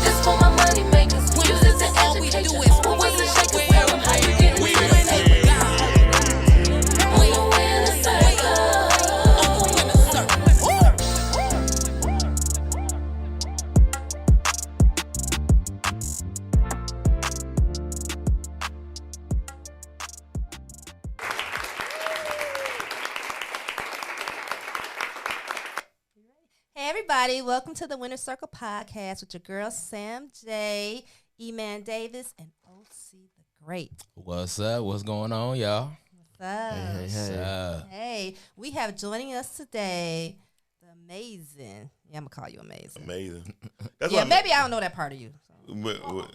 This for my money makers. Use it to educate you. Who was the shakers? Tell them how you get it. We the winner Hey everybody, welcome to the Winner Circle Podcast with your girl Sam J, E-Man Davis, and OC the Great. What's up? What's going on, y'all? What's up? Hey, we have joining us today the amazing. Yeah, I'm gonna call you amazing. Amazing. That's maybe I don't know that part of you. So.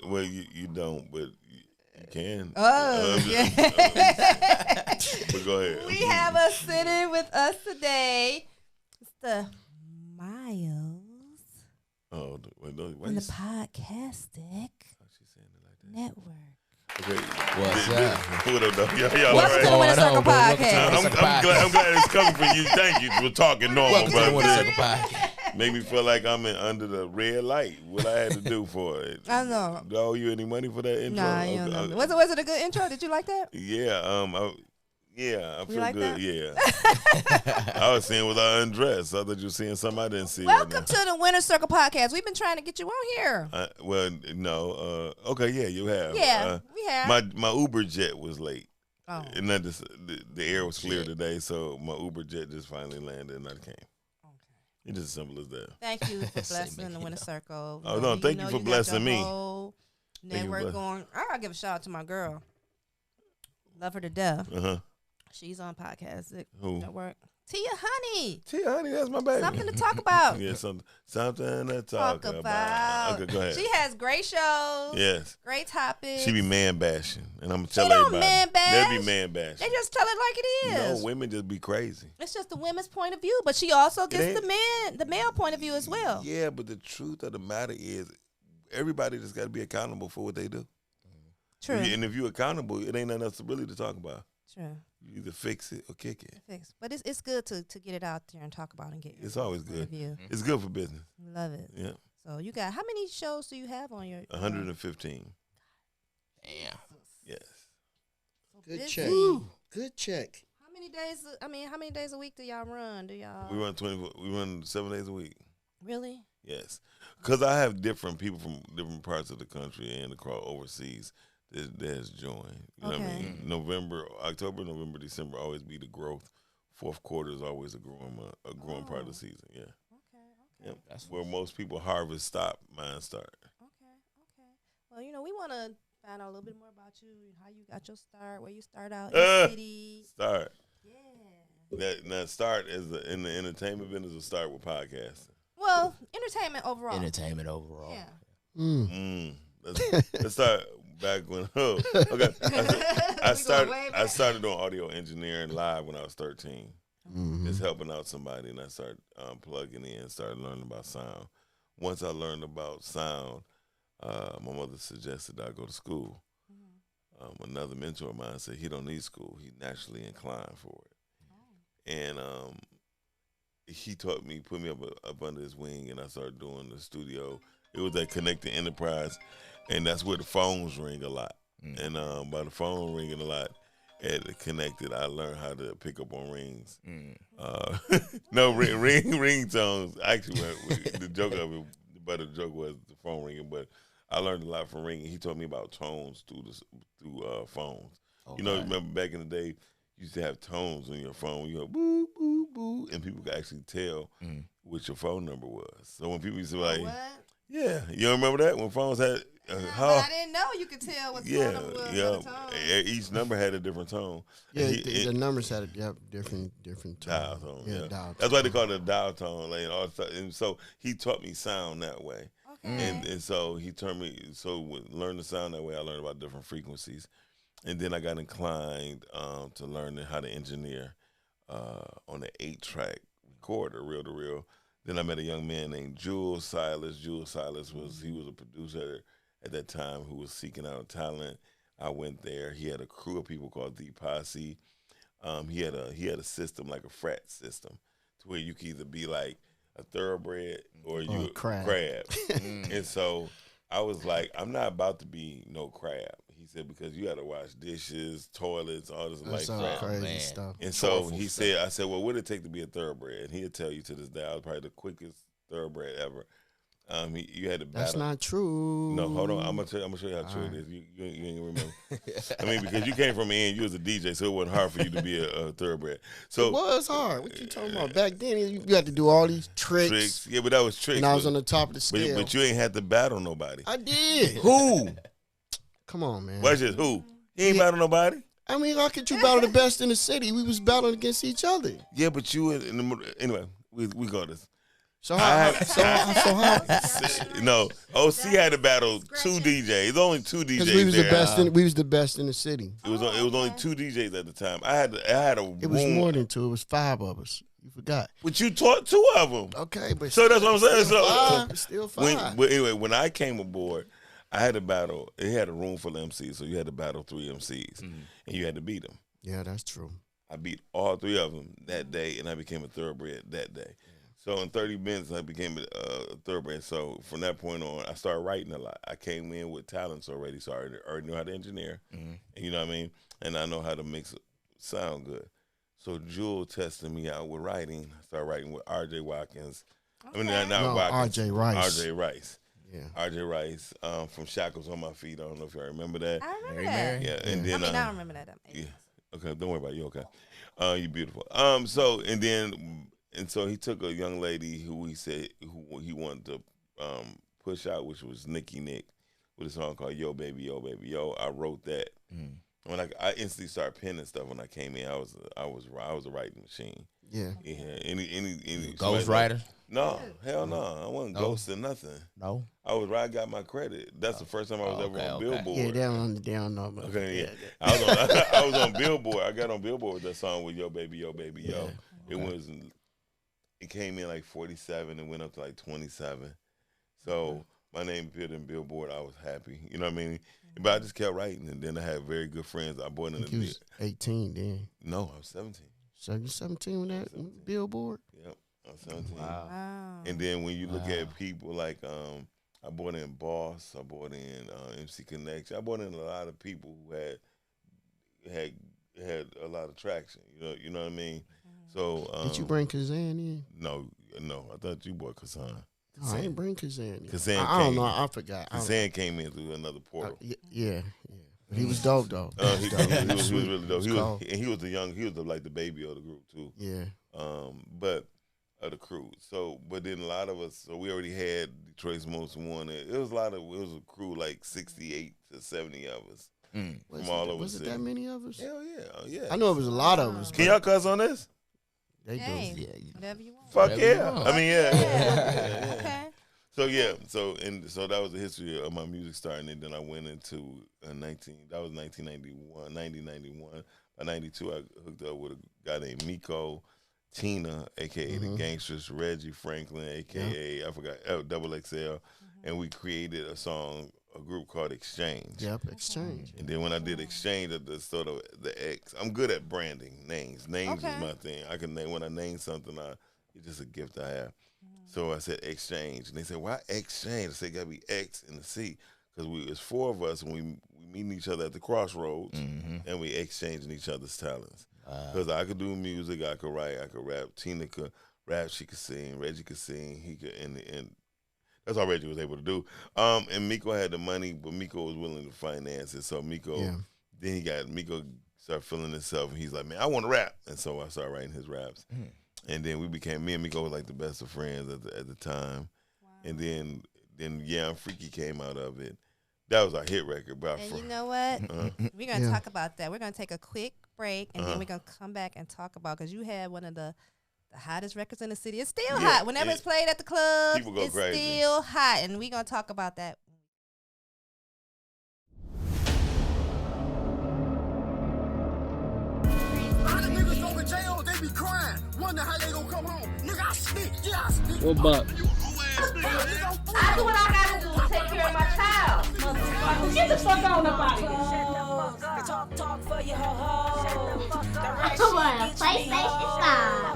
Well, you don't, but you can. Oh, yeah. But go ahead. We have us sitting with us today. It's the Miles. Oh, wait, on the Podcastic Network. Okay. What's up? What up, though? Y'all Welcome to the Winner Circle Podcast. I'm glad it's coming from you. Thank you for talking normal, Welcome to the Winner Circle Podcast. Make me feel like I'm under the red light. What I had to do for it. I know. Do I owe you any money for that intro? Nah, you don't know. Was it a good intro? Did you like that? Yeah. I feel like good. that? Yeah. I was seeing without undressed. I thought you were seeing something I didn't see. Welcome to the Winner Circle Podcast. We've been trying to get you on here. No. Okay, yeah, you have. Yeah, we have. My Uber jet was late. Oh. And then the air was clear today, so my Uber jet just finally landed and I came. Okay. It's just as simple as that. Thank you for blessing the Winner Circle. Oh, no, thank you for blessing me. Whole network going. I gotta give a shout out to my girl. Love her to death. Uh-huh. She's on Podcast Who? Network. Tia Honey. Tia Honey, that's my baby. Something to talk about. Yeah, something to talk about. Okay, go ahead. She has great shows. Yes. Great topics. She be man bashing, and I'm gonna tell don't everybody. man bash. They be man bashing. They just tell it like it is. No, women just be crazy. It's just the women's point of view, but she also gets the male point of view as well. Yeah, but the truth of the matter is, everybody just got to be accountable for what they do. True. And if you're accountable, it ain't nothing else really to talk about. True. You either fix it or kick it. But it's good to get it out there and talk about and get your It's always good. View. It's good for business. Love it. Yeah. So you got, how many shows do you have on your 115. Damn. Yes. Good check. Good check. How many days a week do y'all run? We run 7 days a week. Really? Yes. Because I have different people from different parts of the country and across overseas that's joined. You know what I mean? October, November, December always be the growth. Fourth quarter is always a growing part of the season. Yeah. Okay. Yep. That's where most people harvest stop, mine start. Okay. Well, we want to find out a little bit more about you, how you got your start, where you start out in the city. Start. Yeah. That start in the entertainment business or start with podcasting? Well, entertainment overall. Yeah. Let's start back when. Okay. I started doing audio engineering live when I was 13. Just helping out somebody, and I started plugging in, started learning about sound. Once I learned about sound, my mother suggested I go to school. Another mentor of mine said he don't need school; he's naturally inclined for it. And he taught me, put me up under his wing, and I started doing the studio. It was at Connected Enterprise, and that's where the phones ring a lot. And by the phone ringing a lot at Connected, I learned how to pick up on rings. Ringtones. Actually, the joke of it, the better joke was the phone ringing, but I learned a lot from ringing. He taught me about tones through phones. Remember back in the day, you used to have tones on your phone. You go boo, boo, boo, and people could actually tell what your phone number was. So when people used to like, yeah, you don't remember that? When phones had, but I didn't know you could tell what the phone number was. Yeah, each number had a different tone. Yeah, the numbers had a different tone. Dial tone. Yeah. Dial That's tone. why they call it a dial tone. Like, and so he taught me sound that way. Okay. And so he turned me, learn the sound that way. I learned about different frequencies. And then I got inclined to learning how to engineer on an 8-track recorder, reel to reel. Then I met a young man named Jules Silas. Jules Silas was a producer at that time who was seeking out talent. I went there. He had a crew of people called The Posse. He had a system like a frat system, to where you could either be like a thoroughbred or you crab. And so I was like, I'm not about to be no crab. He said, because you got to wash dishes, toilets, all this That's like all crap. crazy man. stuff. And so Joyful he stuff. said, I said, well, what did it take to be a thoroughbred? And he'll tell you to this day, I was probably the quickest thoroughbred ever. You had to battle. That's not true. No, hold on. I'm gonna show you how true it is. You ain't remember. I mean, because you came from the end, you was a DJ, so it wasn't hard for you to be a thoroughbred. So It was hard. What you talking about? Back then, you had to do all these tricks. yeah, but that was tricks. And I was but, on the top of the scale. but you ain't had to battle nobody. I did. Who? Come on, man. Watch this. Who? He ain't battle nobody. I mean, how could you battle the best in the city? We was battling against each other. Yeah, but you anyway. We got this. So how? No, OC had to battle two DJs. Only two DJs. Because we was there. the best. We was the best in the city. It was only two DJs at the time. I had a It was room, more than two. It was 5 of us. You forgot. but you taught 2 of them. Okay, but So that's what I'm saying. still So five. Still 5. But anyway, when I came aboard, I had to battle. It had a room full of MCs, so you had to battle 3 MCs, and you had to beat them. Yeah, that's true. I beat all 3 of them that day, and I became a thoroughbred that day. So in 30 minutes, I became a thoroughbred. So from that point on, I started writing a lot. I came in with talents already, so I already knew how to engineer, and you know what I mean? And I know how to make sound good. So Jewel tested me out with writing. I started writing with R.J. Watkins. I mean, not No, Watkins. R.J. Rice. R.J. Rice. Yeah. R.J. Rice from Shackles on My Feet. I don't know if y'all remember that. I remember Mary, that. Mary. Yeah, and I then mean, I don't remember that. yeah. Okay, don't worry about it. You okay? You beautiful. So he took a young lady who he said who he wanted to push out, which was Nicki Nick, with a song called Yo Baby Yo Baby Yo. I wrote that. When I instantly started penning stuff when I came in, I was a writing machine. Yeah. Yeah. Any Ghost writer? No, hell no. I wasn't No? ghosting nothing. No. I got my credit. That's the first time I was ever on okay. Billboard. Yeah, they don't know about Okay, yeah. that. I was on Billboard. I got on Billboard with that song with Yo Baby Yo. It came in like 47 and went up to like 27. So my name appeared in Billboard. I was happy. You know what I mean? But I just kept writing, and then I had very good friends. I bought in He was 18 then. No, I was 17. So you 17 when that Billboard? Yep, I was 17. Wow. And then when you look at people like I bought in Boss, I bought in MC Connection, I bought in a lot of people who had a lot of traction. You know what I mean? So Did you bring Kazan in? No. I thought you bought Kazan. I ain't bring Kazan in. Kazan I don't came- know. I forgot. Kazan came in through another portal. Yeah. But he was dope though. He was really dope. cold. He was like the baby of the group too. Yeah. But of the crew. So, but then a lot of us. So we already had Detroit's Most Wanted. It was a crew like 68 to 70 of us from all over the Was it city. that many of us? Hell yeah, yeah. I know it was a lot of us. Can y'all cuss on this? They Hey, do. whatever you want. Fuck Whatever you yeah. want. I mean, yeah. Okay. So yeah, so that was the history of my music starting, and then I went into 1991, 90-91. By 92, I hooked up with a guy named Miko, Tina, aka the Gangsters, Reggie Franklin, aka I forgot Double XL, and we created a group called Exchange. Yep, Exchange. And then when I did Exchange, the sort of the X, I'm good at branding names. Names Okay. is my thing. I can name when I name something. It's just a gift I have. So I said Exchange, and they said, "Why Exchange?" I said, "It gotta be X and the C, because it's 4 of us, and we meeting each other at the crossroads, and we exchanging each other's talents. Because I could do music, I could write, I could rap. Tina could rap, she could sing. Reggie could sing. He could, and that's all Reggie was able to do. And Miko had the money, but Miko was willing to finance it. So Miko, then Miko started feeling himself, and he's like, "Man, I want to rap," and so I started writing his raps. And then me and Miko were like the best of friends at the time. Wow. And then Yeah, I'm Freaky came out of it. That was our hit record. But And you know what? We're going to talk about that. We're going to take a quick break, and then we're going to come back and talk about, because you had one of the hottest records in the city. It's still hot. Whenever it's played at the club, people go it's crazy. Still hot. And we're going to talk about that. Over jail, they be crying. Wonder how they gonna come home. Nigga, I stick. Yeah, I stick. What about? I do what I gotta do to take care of my child. Motherfucker, get the fuck on up out of here. Talk for your ho ho. I want a PlayStation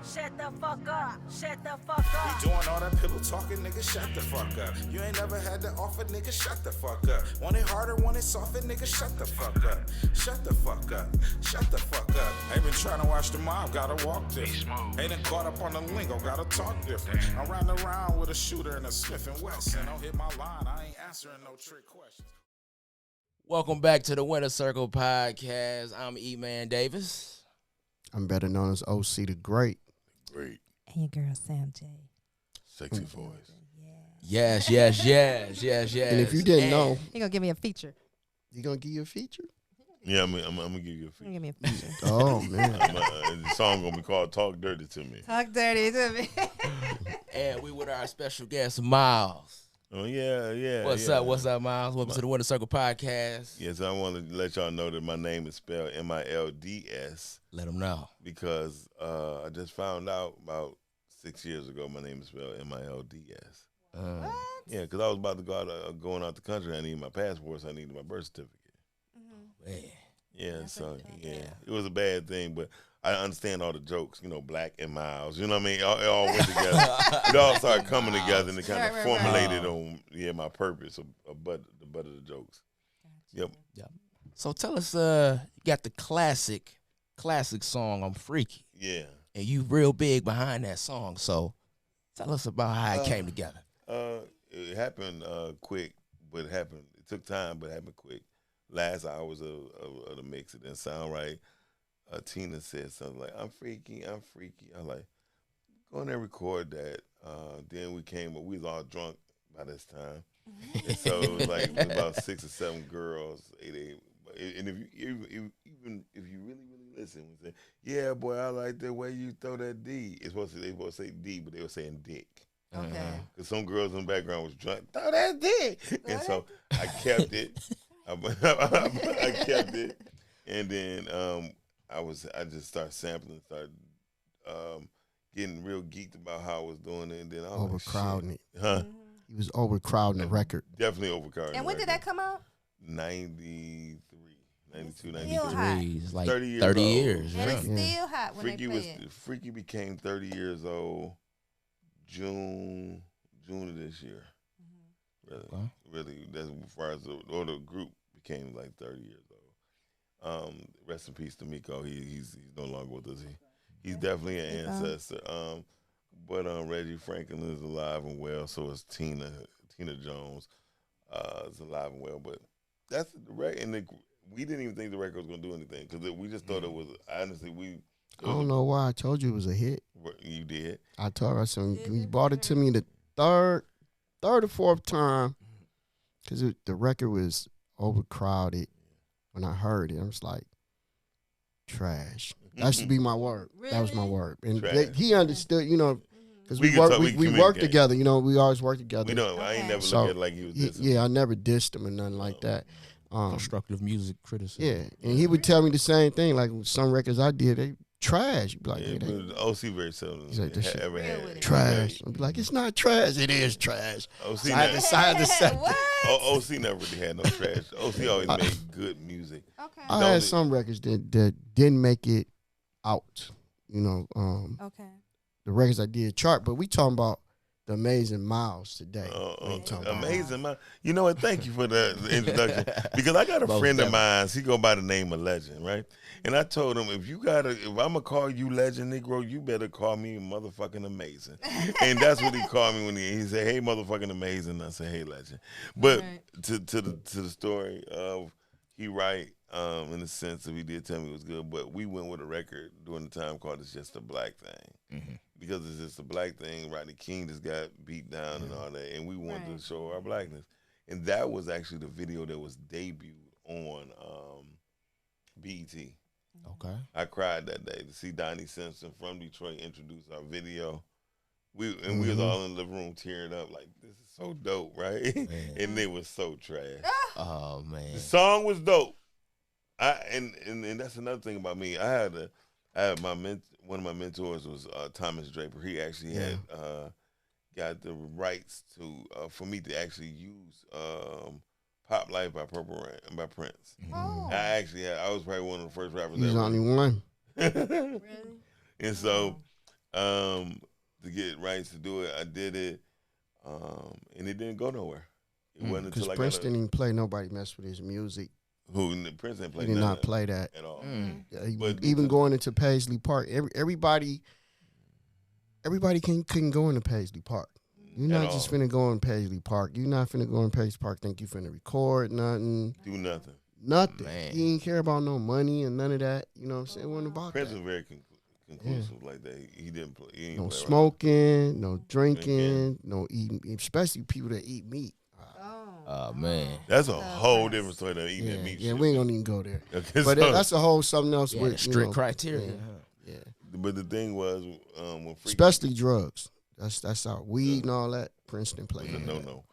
5. the fuck up. Shut the fuck up. You doing all that pillow talking, nigga, shut the fuck up. You ain't never had to offer, nigga, shut the fuck up. Want it harder, want it softer, nigga, shut the fuck up. Shut the fuck up. Shut the fuck up. Ain't been trying to watch the mob, gotta walk different. Ain't been caught up on the lingo, gotta talk different. I'm riding around with a shooter and a Smith & Wesson. Don't hit my line, I ain't answering no trick questions. Welcome back to the Winner Circle Podcast. I'm E-Man Davis. I'm better known as OC the Great. Great. And your girl, Sam J. Sexy voice. Yes. And And if you didn't know, He gonna give me a feature. you gonna give you a feature? Yeah, I'm gonna give you a He feature. gonna give me a feature. Oh man. The song gonna be called "Talk Dirty to Me." Talk dirty to me. And we with our special guest, Miles. Oh yeah. What's yeah. up, Miles? Welcome to the Winner Circle Podcast. Yes, I want to let y'all know that my name is spelled Milds Let them know. because I just found out about 6 years ago my name is spelled Milds. Yeah, because I was about to go out, going out the country. I needed my passport, so I needed my birth certificate. Man. Yeah, That's so okay. yeah, it was a bad thing, but I understand all the jokes. You know, Black and Miles. You know what I mean? It all went together. It all started coming together, and it kind of Right. formulated on my purpose of the butt of the jokes. Yep. So tell us, you got the classic song, I'm Freaky. Yeah. And you real big behind that song. So tell us about how it came together. It happened quick, but it took time, but it happened quick. Last hours of the mix, it didn't sound right. Tina said something like, I'm freaky. I was like, go in there and record that. Then we was all drunk by this time. And so it was like about 6 or 7 girls, 8. And if you really listen, we say, yeah, boy, I like the way you throw that D. They supposed to say D, but they were saying dick. Okay. Because some girls in the background was drunk, throw that dick. And so I kept it. I kept it. And then I just started sampling, started getting real geeked about how I was doing it. And then I was Overcrowding like, it. Huh? He was overcrowding the record. Definitely overcrowding. And when did that come out? 93, 92, Still 93. hot. It's like 30 30 years years. old. And Yeah. it's still hot when they play it. Freaky became 30 years old June of this year. Really, that's as far as the group became like 30 years old. Rest in peace to Miko. He's no longer with us. He's definitely an ancestor. But Reggie Franklin is alive and well. So is Tina Jones is alive and well. But that's the record. And we didn't even think the record was gonna do anything because we just thought it was. Honestly, I don't know why I told you it was a hit. You did. I told her, so when you brought it to me the third or fourth time, because the record was overcrowded. When I heard it, I was like, trash. That should be my word. That was my word. And he understood, because we worked together. We always worked together. We know. I ain't never So, looked at it like he was dissing. Yeah, I never dissed him or nothing like that. Constructive music criticism. Yeah, and he would tell me the same thing. Like some records I did, they trash. You'd be like, Yeah, but OC very seldom He's like, this shit ever had trash. I'd be like, it's not trash. It is trash. OC So I had to say. OC never really had no trash. OC always made good music. Okay. I had some records that didn't make it out. Okay. The records I did chart, but we talking about the Amazing Miles today. Amazing, man. You know what? Thank you for the introduction. Because I got a friend of mine. He go by the name of Legend, right? And I told him, if I'm gonna call you Legend, Negro, you better call me motherfucking Amazing. And that's what he called me when he said, "Hey, motherfucking Amazing." I said, "Hey, Legend." But to the story of he right in the sense that he did tell me it was good, but we went with a record during the time called "It's Just a Black Thing." Mm-hmm. Because it's just a black thing. Rodney King just got beat down and all that, and we wanted to show our blackness. And that was actually the video that was debuted on BET. Okay. I cried that day to see Donnie Simpson from Detroit introduce our video. We was all in the living room tearing up like, this is so dope, right? And it was so trash. Oh man. The song was dope. And that's another thing about me. I had one of my mentors was Thomas Draper. He actually had got the rights to for me to actually use "Pop Life" by by Prince. Oh. I was probably one of the first rappers. He's the ever. only one. Really? And so to get rights to do it. I did it, and it didn't go nowhere. It wasn't Because until I Prince got didn't even play Nobody Mess With His Music. Prince didn't He play did none not of play that. at all. Yeah, But even because- going into Paisley Park, everybody couldn't go into Paisley Park. You're At not just all. finna go in Paisley Park. You're not finna go in Paisley Park think you finna record nothing. Do nothing. Nothing. Man. He didn't care about no money and none of that. You know what I'm saying? It wasn't about Prince that. was very conclusive like that. He didn't play. He didn't No play around. smoking, no drinking, no eating, especially people that eat meat. Oh man. That's a whole different story than eating Yeah, that meat. yeah, shit. we ain't gonna even go there. Okay, But so- that's a whole something else. Yeah, with the strict you know, criteria. Yeah, Huh? yeah. But the thing was, when Freaky Especially drugs. That's our weed and all that. Princeton played. was a no.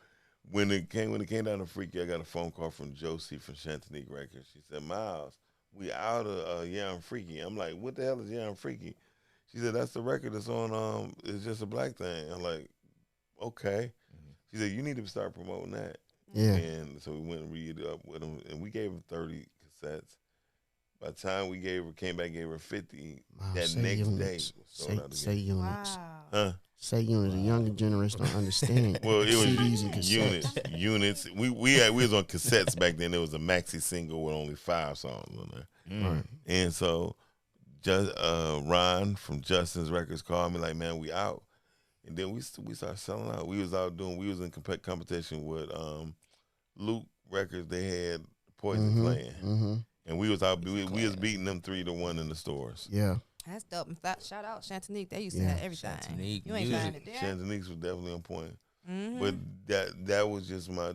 When it came down to Freaky, I got a phone call from Josie from Chantanique Records. She said, "Miles, we out of Young Freaky." I'm like, "What the hell is Young Freaky?" She said, "That's the record that's on. It's just a black thing." I'm like, "Okay." She said, "You need to start promoting that." Yeah. And so we went and read it up with him, and we gave him 30 cassettes. By the time we came back, gave her 50. Wow, that say next day, units. was sold out Say again. units. Wow. Huh? Say units. The younger generation don't understand. Well, it was CDs and cassettes. units. We was on cassettes back then. There was a maxi single with only 5 songs on there. Right. And so, just Ron from Justin's Records called me like, "Man, we out." And then we started selling out. We was in competition with Luke Records. They had Poison playing, Mm-hmm. and we was out. We was beating them 3-1 in the stores. Yeah. That's dope. In fact, shout out Chantanique. They used to Yeah. have everything. Chantanique You ain't music. finding it there. Chantanique's was definitely on point. Mm-hmm. But that was just my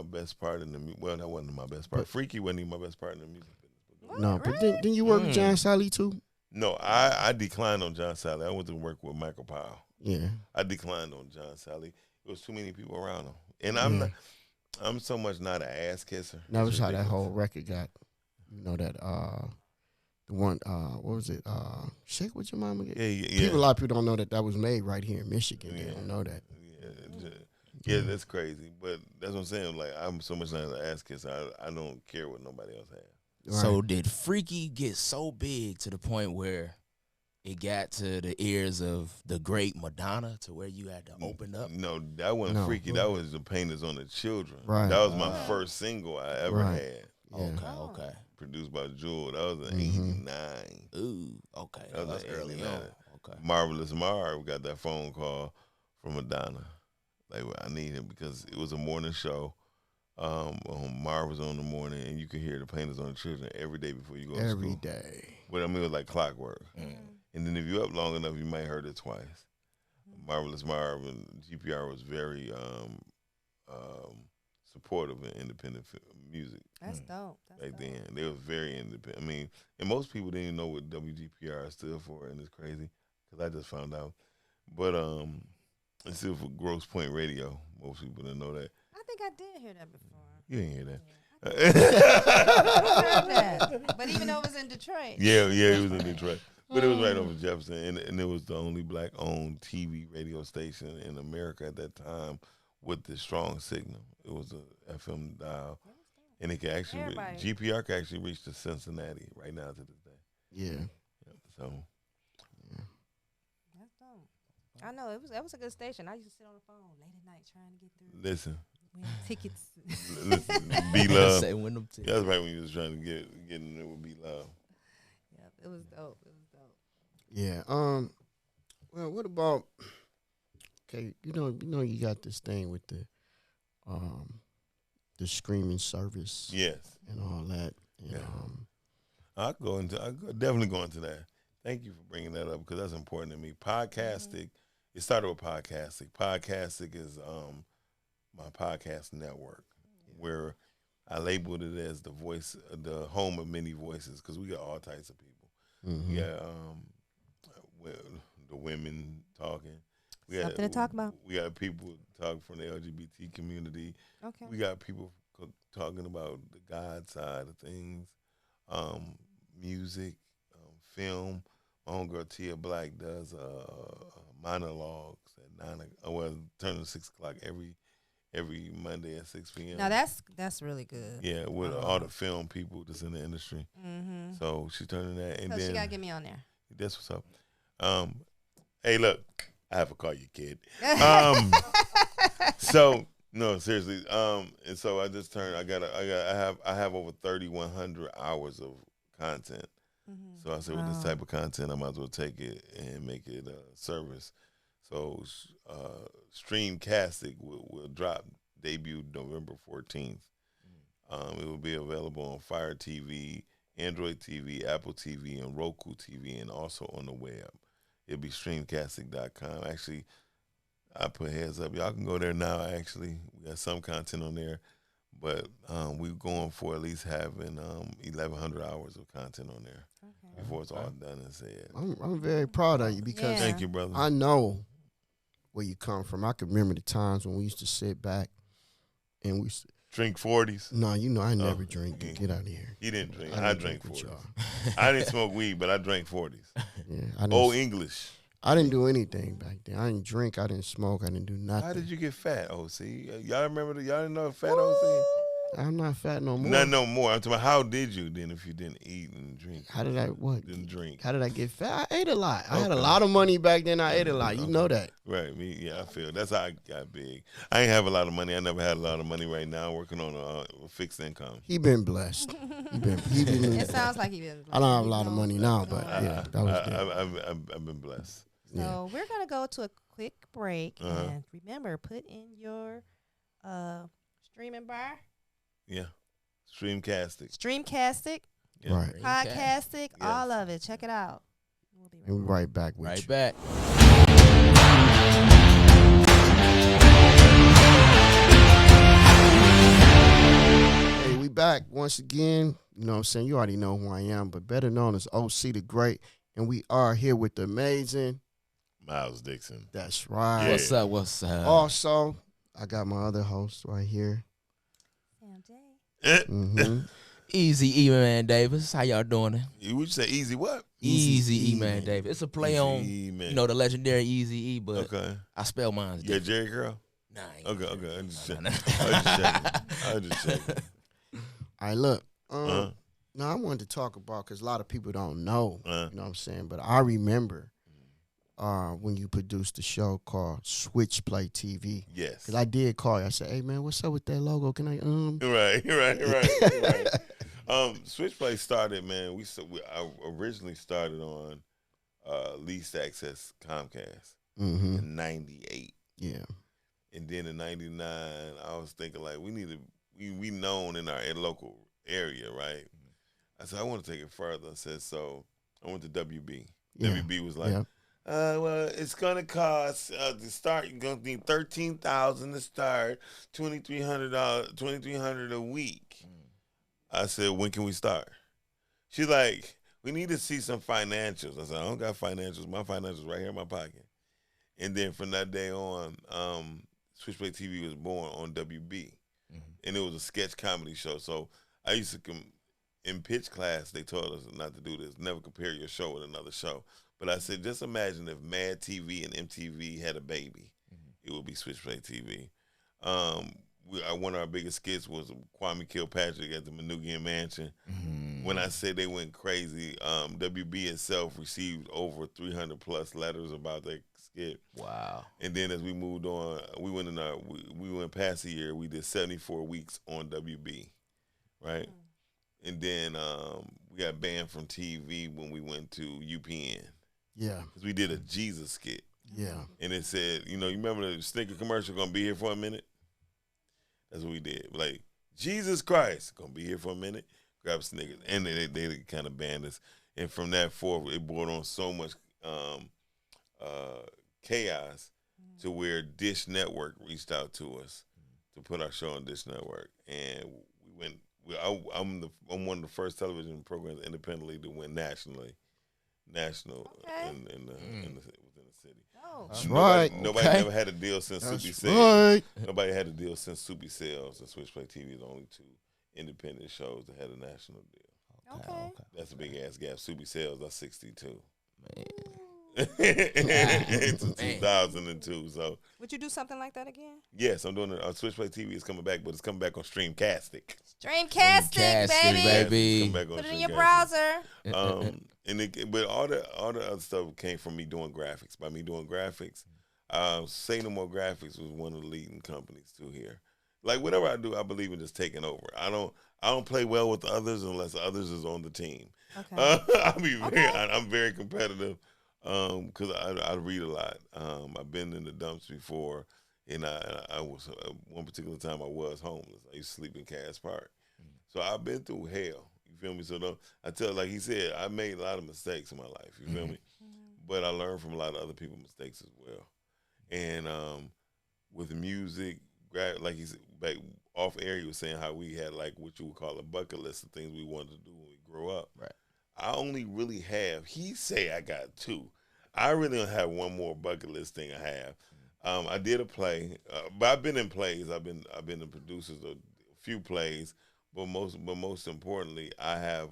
best part in the music. Well, that wasn't my best part. Freaky wasn't even my best part in the music business. No, but didn't you work with John Sally too? No, I declined on John Sally. I went to work with Michael Powell. Yeah. I declined on John Sally. There was too many people around him, and I'm so much not an ass kisser. That It's was how that ridiculous. whole record got. You know that the one what was it? Shake What Your Mama Get. Yeah. A lot of people don't know that was made right here in Michigan. They Yeah. don't know that. Yeah, that's crazy. But that's what I'm saying. Like, I'm so much not an ass kisser. I don't care what nobody else has. So did Freaky get so big to the point where it got to the ears of the great Madonna to where you had to open up? No, that wasn't No. Freaky. That was The Painters on the Children. Right. That was my first single I ever Right. had. Yeah. Okay. Produced by Jewel. That was in Mhm. '89. Ooh, okay. That was That's like early 89. on. Okay. Marvelous Marv got that phone call from Madonna. Like, I need him because it was a morning show. Marv was on the morning, and you could hear The Painters on the Children every day before you go to school. Every day. But I mean, it was like clockwork. And then if you're up long enough, you might heard it twice. Marvelous Marv and GPR was very supportive of independent music That's dope. That's back dope. then. They was very independent. I mean, and most people didn't even know what WGPR stood for, and it's crazy because I just found out. But it stood for Grosse Point Radio. Most people didn't know that. I think I did hear that before. You didn't hear that. I heard that. But even though it was in Detroit. Yeah, it was in Detroit. But it was right over Jefferson, and it was the only black-owned TV radio station in America at that time with the strong signal. It was a FM dial, and it could actually GPR could actually reach to Cincinnati right now to this day. Yeah. So That's dope. I know that was a good station. I used to sit on the phone late at night trying to get through. listen, Tickets. listen, be love. Say when them That's right when you was trying to get in there with be love. Yep, it was dope. It was dope. Yeah. Well, what about? Okay, you know, you got this thing with the streaming service. Yes, And all that. And, Yeah. I'll definitely go into that. Thank you for bringing that up because that's important to me. Podcasting, it started with podcasting. Podcasting is my podcast network where I labeled it as the voice, the home of many voices because we got all types of people. Mhm. We got the women talking. We got, Something to talk about. We got people talking from the LGBT community. Okay. We got people talking about the God side of things, music, film. My homegirl Tia Black does monologues at 9. Turning 6 o'clock every Monday at 6 p.m. Now that's really good. Yeah, with all the film people that's in the industry. Mm-hmm. So she's turning that, and So then she gotta get me on there. that's what's up. Hey, look, I have to call you kid. So no, seriously. And so I just turned. I have over 3,100 hours of content. So I said, with this type of content, I might as well take it and make it a service. So Streamcastic will drop, debut November 14th. It will be available on Fire TV, Android TV, Apple TV, and Roku TV, and also on the web. It'll be streamcastic.com. Actually, I put heads up. Y'all can go there now, actually. We got some content on there. But we're going for at least having 1,100 hours of content on there before it's all done and said. I'm very proud of you because Thank you, brother. I know where you come from. I can remember the times when we used to sit back and we drink 40s. No, I never drink. Get out of here. He didn't drink. I drank 40s. I didn't smoke weed, but I drank 40s. Yeah, Old English. I didn't do anything back then. I didn't drink. I didn't smoke. I didn't do nothing. How did you get fat, OC? Y'all remember? Y'all didn't know fat OC? I'm not fat no more. Not no more. I'm talking about how did you then if you didn't eat and drink? How did I what? Didn't drink. How did I get fat? I ate a lot. I had a lot of money back then. I ate a lot. You know that. Right. I feel. That's how I got big. I ain't have a lot of money. I never had a lot of money right now. I'm working on a fixed income. He been blessed. He been It sounds like he been blessed. I don't have a lot of money now, but yeah, that was good. I've been blessed. So we're going to go to a quick break. And remember, put in your streaming bar. Yeah. Streamcastic. Yeah. Right. Podcastic, all of it. Check it out. We'll be right back with you. Right back. Hey, we back once again. You know what I'm saying? You already know who I am, but better known as OC the Great. And we are here with the amazing Miles Dixon. That's right. Yeah. What's up? Also, I got my other host right here. Sam J. Mm-hmm. Easy E-Man Davis. How y'all doing? You would say easy what? Easy E-Man Davis. It's a play Easy on, E-Man. the legendary Easy E, but I spell mine. Yeah, Jerry Curl? Nah. Okay. I'm just checking. All right, look. Now, I wanted to talk about, because a lot of people don't know, you know what I'm saying, but I remember when you produced a show called Switchplay TV. Yes. Because I did call you. I said, hey, man, what's up with that logo? Can I, Right. Switchplay started, man. I originally started on leased access Comcast in 98. Yeah. And then in 99, I was thinking, like, we known in our local area, right? I said, I want to take it further. I said, so I went to WB. Yeah. WB was like, well, it's gonna cost to start. You're gonna need $13,000 to start, $2,300 a week. I said, when can we start? She's like, we need to see some financials. I said, I don't got financials. My financials right here in my pocket. And then from that day on, Switchplay TV was born on WB, and it was a sketch comedy show. So I used to in pitch class, they told us not to do this. Never compare your show with another show. But I said, just imagine if Mad TV and MTV had a baby. It would be Switchplay TV. One of our biggest skits was Kwame Kilpatrick at the Manugian Mansion. When I say they went crazy, WB itself received over 300+ letters about that skit. Wow. And then as we moved on, we went past a year. We did 74 weeks on WB, right? And then we got banned from TV when we went to UPN. Yeah. Because we did a Jesus skit. Yeah. And it said, you remember the Snicker commercial, gonna be here for a minute? That's what we did. Like, Jesus Christ, gonna be here for a minute. Grab Snickers. And they kind of banned us. And from that forward, it brought on so much chaos to where Dish Network reached out to us to put our show on Dish Network. And we went. I'm one of the first television programs independently to win national within the city. Oh, that's right. Nobody never had a deal since Soupy Sales. Nobody had a deal since Soupy Sales, and Switchplay TV is the only two independent shows that had a national deal. Okay. That's a big ass gap. Soupy Sales, that's 62. Man. It's 2002. So would you do something like that again? yes, I'm doing it. Switchplay TV is coming back, but it's coming back on Streamcastic. Streamcastic, baby. Yes, it's coming back on Put it in your Streamcastic. browser. but all the other stuff came from me doing graphics. By me doing graphics, Say No More Graphics was one of the leading companies too here. Like whatever I do, I believe in just taking over. I don't play well with others unless others is on the team. Okay. I'm very competitive because I read a lot. I've been in the dumps before, and I was one particular time I was homeless. I used to sleep in Cass Park, so I've been through hell. You feel me? So I tell, like he said, I made a lot of mistakes in my life. You feel me? But I learned from a lot of other people's mistakes as well. And with music, like he said, back off air, he was saying how we had like what you would call a bucket list of things we wanted to do when we grow up. Right. I only really have. He say I got 2. I really don't have one more bucket list thing I have. I did a play, but I've been in plays. I've been the producers of a few plays, but most importantly, I have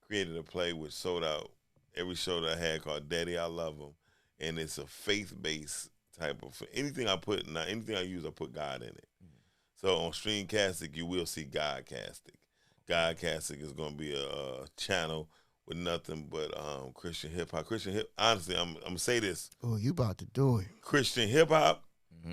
created a play which sold out every show that I had called Daddy I Love Him, and it's a faith-based type of anything I use, I put God in it. So on Streamcastic, you will see Godcastic. Godcastic is going to be a channel with nothing but Christian hip hop. Honestly, I'm gonna say this. Oh, you about to do it? Christian hip hop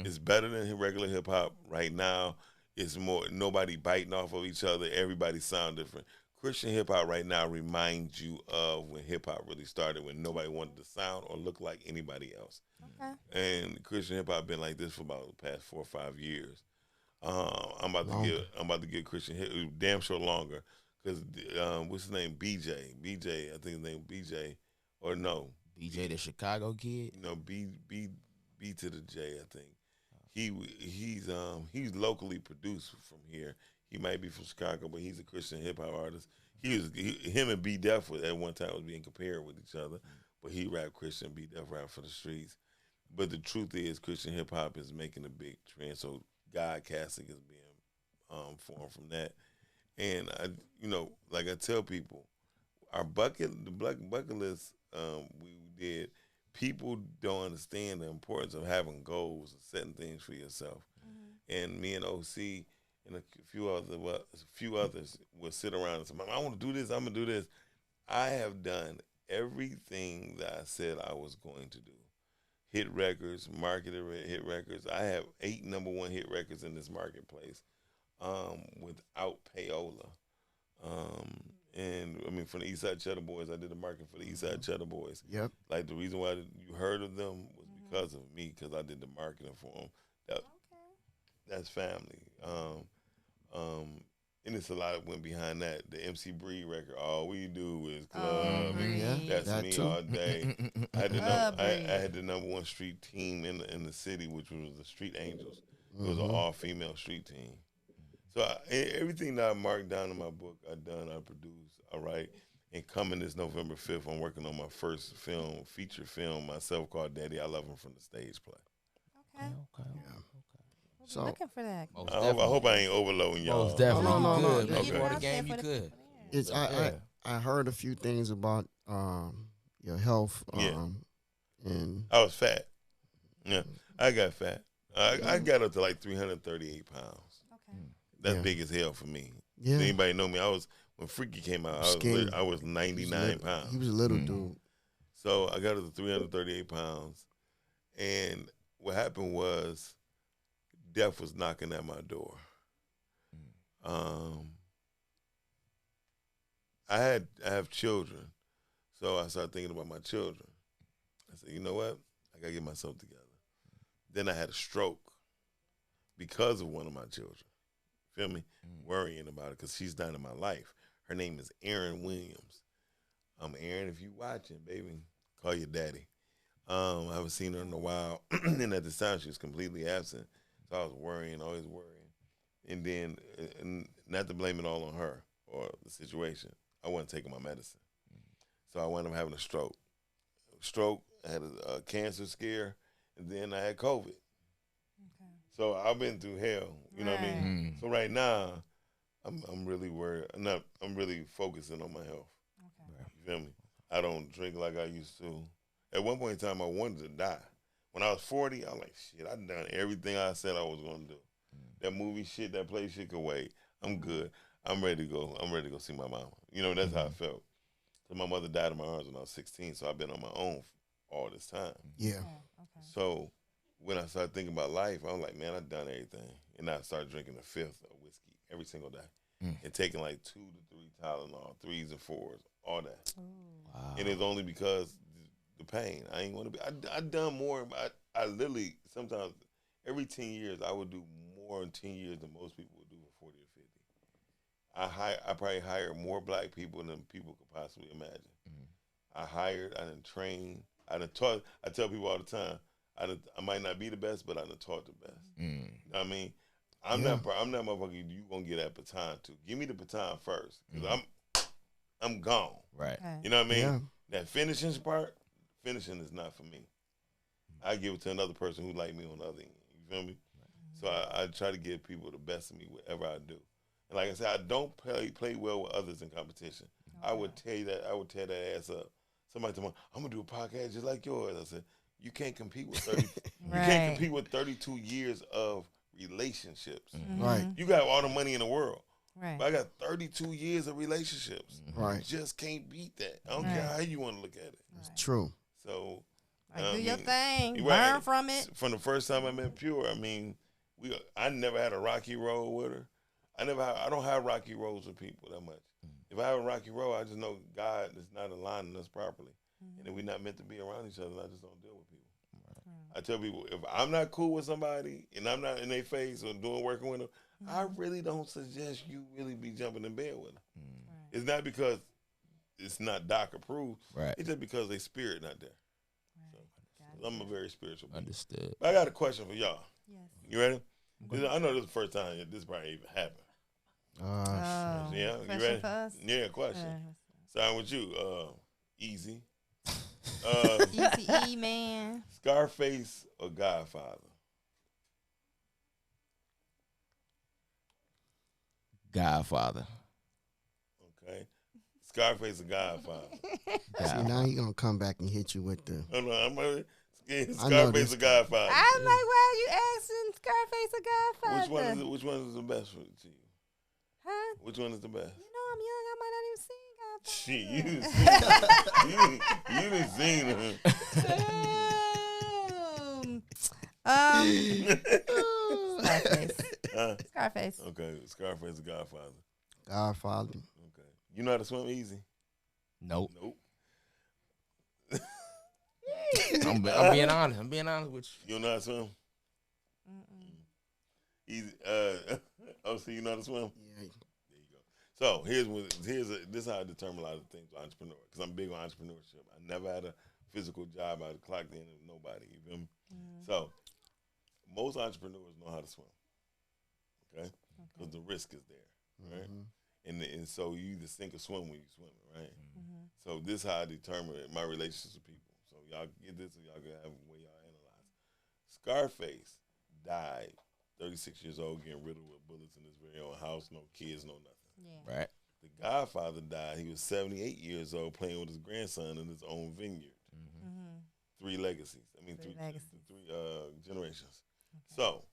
is better than regular hip hop right now. It's more nobody biting off of each other. Everybody sound different. Christian hip hop right now reminds you of when hip hop really started, when nobody wanted to sound or look like anybody else. Okay. And Christian hip hop been like this for about the past 4 or 5 years. I'm about to get Christian hip damn sure longer because what's his name? BJ. I think his name BJ or no BJ the Chicago kid. No B to the J. I think he's locally produced from here. He might be from Chicago, but he's a Christian hip hop artist. Him and B Def at one time was being compared with each other, but he rap Christian, B Def rap for the streets. But the truth is, Christian hip hop is making a big trend. So Godcasting is being formed from that. And like I tell people, the bucket list we did. People don't understand the importance of having goals and setting things for yourself. And me and OC and a few others will sit around and say, I want to do this, I'm going to do this. I have done everything that I said I was going to do. Hit records, marketed hit records. I have 8 #1 hit records in this marketplace without payola. And I mean, from the Eastside Cheddar Boys, I did the marketing for the Eastside Cheddar Boys. Yep. Like the reason why you heard of them was because of me, because I did the marketing for them. That's family. And it's a lot that went behind that. The MC Bree record, all we do is club. That's that me too. All day. I had the #1 street team in the city, which was the Street Angels. It was an all-female street team. So everything that I marked down in my book, I produced, all right. And coming this November 5th, I'm working on my first feature film myself called Daddy I Love Him from the stage play. Okay. Yeah. So looking for that. I hope I ain't overloading y'all. Most definitely. No. You could. Okay. Before the game, you could. It's I heard a few things about your health. And I was fat. Yeah, I got fat. I got up to like 338 pounds. Okay. That's big as hell for me. Yeah. Anybody know me? When Freaky came out, I was 99 pounds. He was a little dude. So I got up to 338 pounds. And what happened was death was knocking at my door. I have children. So I started thinking about my children. I said, you know what? I got to get myself together. Then I had a stroke because of one of my children. Feel me? Worrying about it because she's not in my life. Her name is Erin Williams. Erin, if you watching, baby, call your daddy. I haven't seen her in a while. And at this time, she was completely absent. So I was worrying, always worrying. And then, not to blame it all on her or the situation, I wasn't taking my medicine. So I wound up having a stroke. I had a cancer scare, and then I had COVID. Okay. So I've been through hell. You know what I mean? So right now, I'm really worried. I'm really focusing on my health. Okay. You feel me? I don't drink like I used to. At one point in time, I wanted to die. When I was 40, I'm like, shit, I done everything I said I was going to do. That movie shit, that play shit could wait. I'm good. I'm ready to go. I'm ready to go see my mama. You know, that's how I felt. So my mother died in my arms when I was 16, so I've been on my own all this time. Yeah. Okay. So when I started thinking about life, I'm like, man, I've done everything. And I started drinking a fifth of whiskey every single day. And taking like 2 to 3 Tylenol, 3s and 4s, all that. Wow. And it's only because the pain. I ain't want to be. I done more. I literally, sometimes, every 10 years, I would do more in 10 years than most people would do for 40 or 50. I probably hired more black people than people could possibly imagine. I done trained, I done taught. I tell people all the time, I might not be the best, but I done taught the best. You know what I mean? I'm not motherfucker you gonna get that baton to. Give me the baton first, because I'm gone. Right. Okay. You know what I mean? Yeah. That finishing part, finishing is not for me. I give it to another person who like me on the other end. You feel me? So I try to give people the best of me, whatever I do. And like I said, I don't play well with others in competition. I would tell you that. I would tear that ass up. Somebody told me, I'm gonna do a podcast just like yours. I said, you can't compete with 30. You can't compete with 32 years of relationships. Right. You got all the money in the world. Right. But I got 32 years of relationships. Right. You just can't beat that. I don't care how you want to look at it. It's true. So, Do your thing. you're Learn right. from it. From the first time I met Pure, I mean, I never had a rocky road with her. I don't have rocky roads with people that much. If I have a rocky road, I just know God is not aligning us properly. And if we're not meant to be around each other, I just don't deal with people. I tell people, if I'm not cool with somebody and I'm not in their face or working with them, I really don't suggest you really be jumping in bed with them. It's not because it's not doc approved. Right. It's just because their spirit not there. So, I'm a very spiritual person. Understood. But I got a question for y'all. Yes. You ready? I know this is the first time this probably even happened. Oh. Yeah, you Question ready? for us? Yeah, question. Starting with you, Easy. Easy E, man. Scarface or Godfather? Godfather. Okay. Scarface or Godfather? See, now he gonna come back and hit you with the. No, I'm this Scarface or Godfather? I'm like, why are you asking Scarface or Godfather? Which one is the best for you? Huh? Which one is the best? You know I'm young. I might not even seen Godfather. Shit, you done seen her. Scarface. Scarface. Okay, Scarface or Godfather? Godfather. Okay. You know how to swim easy? Nope. Nope. I'm being honest. I'm being honest with you. You don't know how to swim? Easy. So you know how to swim? Yeah. There you go. So this is how I determine a lot of things with entrepreneur, because I'm big on entrepreneurship. I never had a physical job. I clocked in with nobody. You feel me? So most entrepreneurs know how to swim. Okay, because the risk is there, right? And so you either sink or swim when you swim, right? So this is how I determine my relationships with people. So y'all get this, so y'all can have a way y'all analyze. Scarface died 36 years old, getting riddled with bullets in his very own house, no kids, no nothing. Yeah. Right. The Godfather died. He was 78 years old, playing with his grandson in his own vineyard. 3 legacies. I mean, three generations. Okay. So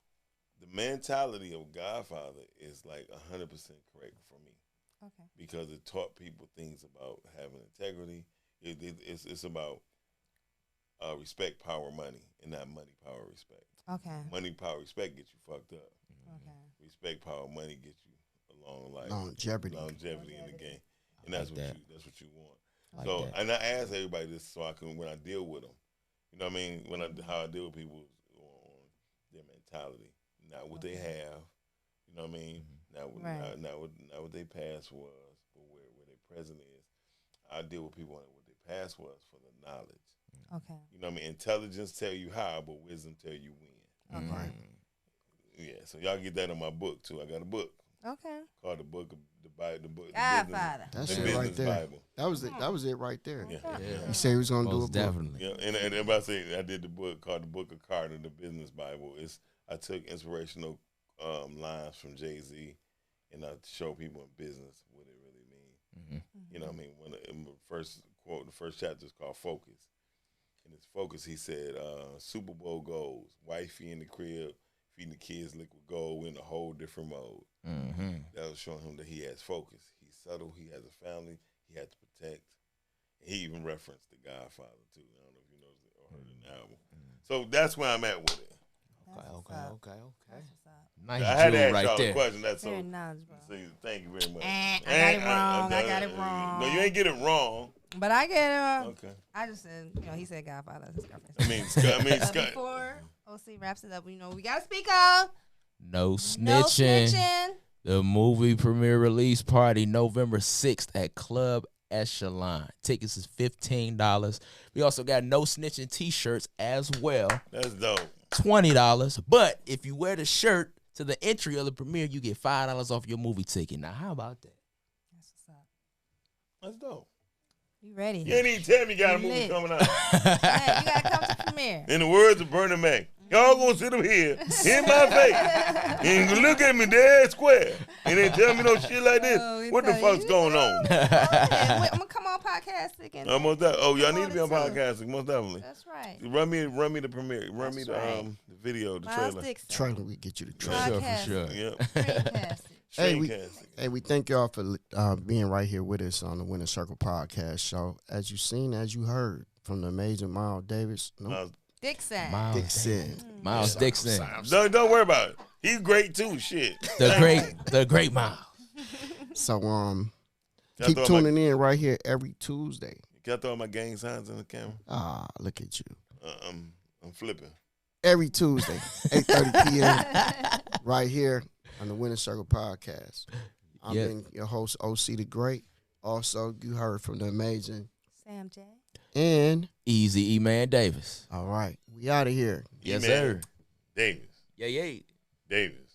the mentality of Godfather is like 100% correct for me. Okay. Because it taught people things about having integrity. It's about respect, power, money, and not money, power, respect. Okay. Money, power, respect get you fucked up. Okay. Respect, power, money get you a long life, longevity in the game, and that's what you want. Like so, that. and I ask everybody this so I can, when I deal with them, you know what I mean, how I deal with people on their mentality, not what they have, you know what I mean, not what their past was, but where their present is. I deal with people on what their past was for the knowledge. Okay. You know what I mean? Intelligence tell you how, but wisdom tell you when. Okay. Yeah, so y'all get that in my book too. I got a book. Okay. Called the book of the Bible, the book. Godfather. That's the it right business there. Bible. That was it right there. Yeah. He said he was gonna Most do a book. definitely. Yeah, and everybody say I did the book called the Book of Carter, the Business Bible. I took inspirational lines from Jay-Z, and I show people in business what it really means. You know what I mean? In the first quote, the first chapter is called Focus. In his focus, he said, Super Bowl goals, wifey in the crib, feeding the kids liquid gold, in a whole different mode. That was showing him that he has focus. He's subtle. He has a family. He has to protect. He even referenced The Godfather too. I don't know if you noticed it or heard it in the album. So that's where I'm at with it. Okay. I had to ask right y'all there. a question. That's so. Very knowledgeable. Thank you very much. I got it wrong. No, you ain't get it wrong. But I get it. Okay. I just said, he said Godfather. That's his girlfriend. I mean, Scott. Before OC wraps it up, we gotta speak on No snitching. No snitching. The movie premiere release party November 6th at Club Echelon. Tickets is $15. We also got No Snitching t-shirts as well. That's dope. $20. But if you wear the shirt to the entry of the premiere, you get $5 off your movie ticket. Now, how about that? That's what's up. That's dope. You ready? You ain't even tell me you got a movie coming out. Hey, you gotta come to premiere. In the words of Bernie Mac, y'all gonna sit up here in my face and look at me dead square and then tell me no shit like this. What the fuck's going on? I'm gonna come on podcast again. Y'all need to be on podcast, most definitely. That's right. Run me the premiere. Run me the video, the trailer. Trailer, we get you the trailer. For sure. Yep. We thank y'all for being right here with us on the Winner Circle podcast show. As you heard from the amazing Miles Davis. Dixon. Miles Dixon. Don't worry about it. He's great too. Shit. The great Miles. So keep tuning in right here every Tuesday. Can I throw my gang signs in the camera? Look at you. I'm flipping. Every Tuesday, 8:30 p.m. right here on the Winner Circle podcast. I'm been your host, OC the Great. Also, you heard from the amazing Sam J. And Easy E-Man Davis. All right. We out of here. Yes, sir. Davis. Yeah. Davis.